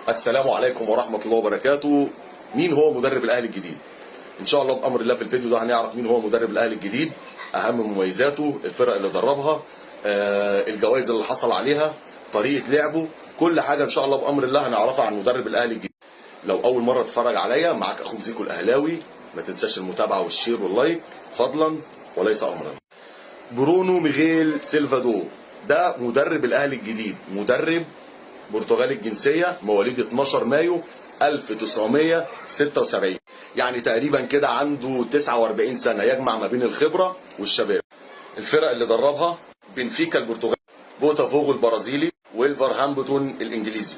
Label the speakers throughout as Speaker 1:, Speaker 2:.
Speaker 1: السلام عليكم ورحمة الله وبركاته. مين هو مدرب الأهلي الجديد؟ إن شاء الله بأمر الله في الفيديو ده هنعرف مين هو مدرب الأهلي الجديد، أهم مميزاته، الفرق اللي دربها، الجوائز اللي حصل عليها، طريقة لعبه، كل حاجة إن شاء الله بأمر الله هنعرفها عن مدرب الأهلي الجديد. لو أول مرة تتفرج عليا، معاك أخوك زيكو الأهلاوي، ما تنساش المتابعة والشير واللايك فضلا وليس أمرا. برونو ميغيل سيلفادو ده مدرب الأهلي الجديد، مدرب برتغالي الجنسية، مواليد 12 مايو 1976، يعني تقريبا كده عنده 49 سنة، يجمع ما بين الخبرة والشباب. الفرق اللي دربها: بنفيكا البرتغالي، بوتافوغو البرازيلي، ويلفرهامبتون الانجليزي.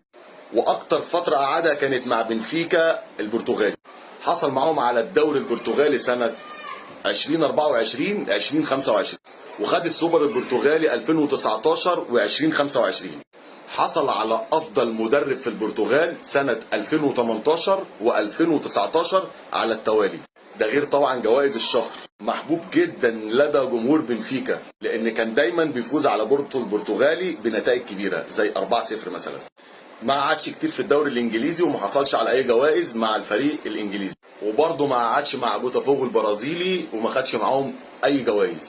Speaker 1: واكتر فترة قعدها كانت مع بنفيكا البرتغالي، حصل معاهم على الدوري البرتغالي سنة 2024 2025، وخد السوبر البرتغالي 2019 و2025. حصل على افضل مدرب في البرتغال سنة 2018 و2019 على التوالي، ده غير طبعا جوائز الشهر. محبوب جدا لدى جمهور بنفيكا لان كان دايما بيفوز على بورتو البرتغالي بنتائج كبيرة زي 4-0 مثلا. ما قعدش كتير في الدوري الانجليزي وما حصلش على اي جوائز مع الفريق الانجليزي، وبرضه ما قعدش مع بوتافوغو البرازيلي وما خدش معاهم اي جوائز.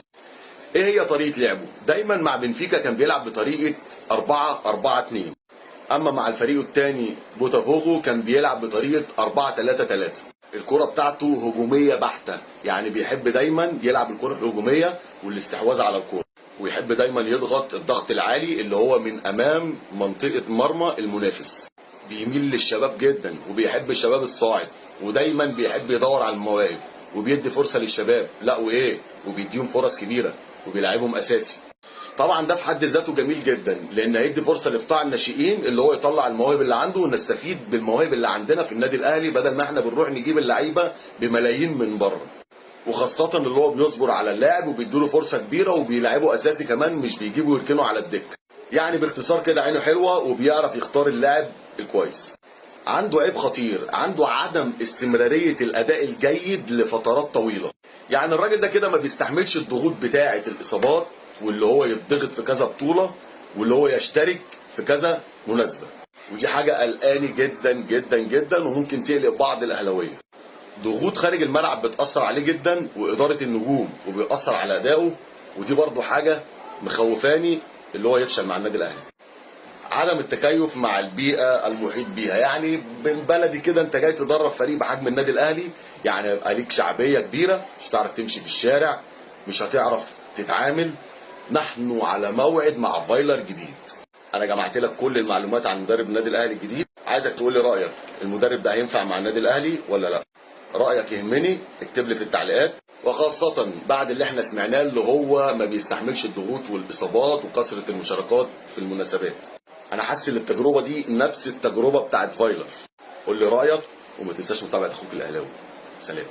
Speaker 1: ايه هي طريقة لعبه؟ دايما مع بنفيكا كان بيلعب بطريقة 4-4-2، اما مع الفريق الثاني بوتافوغو كان بيلعب بطريقة 4-3-3. الكرة بتاعته هجومية بحتة، يعني بيحب دايما يلعب الكرة الهجومية والاستحواذ على الكرة، ويحب دايما يضغط الضغط العالي اللي هو من امام منطقة مرمى المنافس. بيميل للشباب جدا وبيحب الشباب الصاعد، ودايما بيحب يدور على المواهب وبيدي فرصة للشباب، لا وايه، وبيديهم فرص كبيرة وبيلعبهم اساسي. طبعا ده في حد ذاته جميل جدا، لان هيدي فرصه لقطاع الناشئين اللي هو يطلع المواهب اللي عنده، ونستفيد بالمواهب اللي عندنا في النادي الاهلي بدل ما احنا بنروح نجيب اللعيبه بملايين من بره. وخاصه اللي هو بيصبر على اللاعب وبيديله فرصه كبيره وبيلعبه اساسي كمان، مش بيجيبه ويركنه على الدكه. يعني باختصار كده عينه حلوه وبيعرف يختار اللاعب الكويس. عنده عيب خطير، عنده عدم استمراريه الاداء الجيد لفترات طويله. يعني الراجل ده كده ما بيستحملش الضغوط بتاعه الاصابات، واللي هو يتضغط في كذا بطولة، واللي هو يشترك في كذا مناسبة، ودي حاجة قلقاني جدا جدا جدا وممكن تقلق بعض الأهلاوية. ضغوط خارج الملعب بتأثر عليه جدا، وإدارة النجوم وبيأثر على أدائه، ودي برضو حاجة مخوفاني اللي هو يفشل مع النادي الأهلي. عدم التكيف مع البيئة المحيط بيها، يعني بالبلدي كده انت جاي تدرب فريق بحجم النادي الأهلي، يعني يبقى ليك شعبية كبيرة، مش هتعرف تمشي في الشارع، مش هتعرف تتعامل. نحن على موعد مع فايلر جديد. انا جمعت لك كل المعلومات عن مدرب النادي الاهلي الجديد، عايزك تقول لي رايك، المدرب ده هينفع مع النادي الاهلي ولا لا؟ رايك يهمني، اكتب لي في التعليقات، وخاصه بعد اللي احنا سمعناه اللي هو ما بيستحملش الضغوط والاصابات وكثره المشاركات في المناسبات. انا حاسس ان التجربه دي نفس التجربه بتاعت فايلر. قول لي رايك وما تنساش متابعه اخوك الاهلاوي. سلام.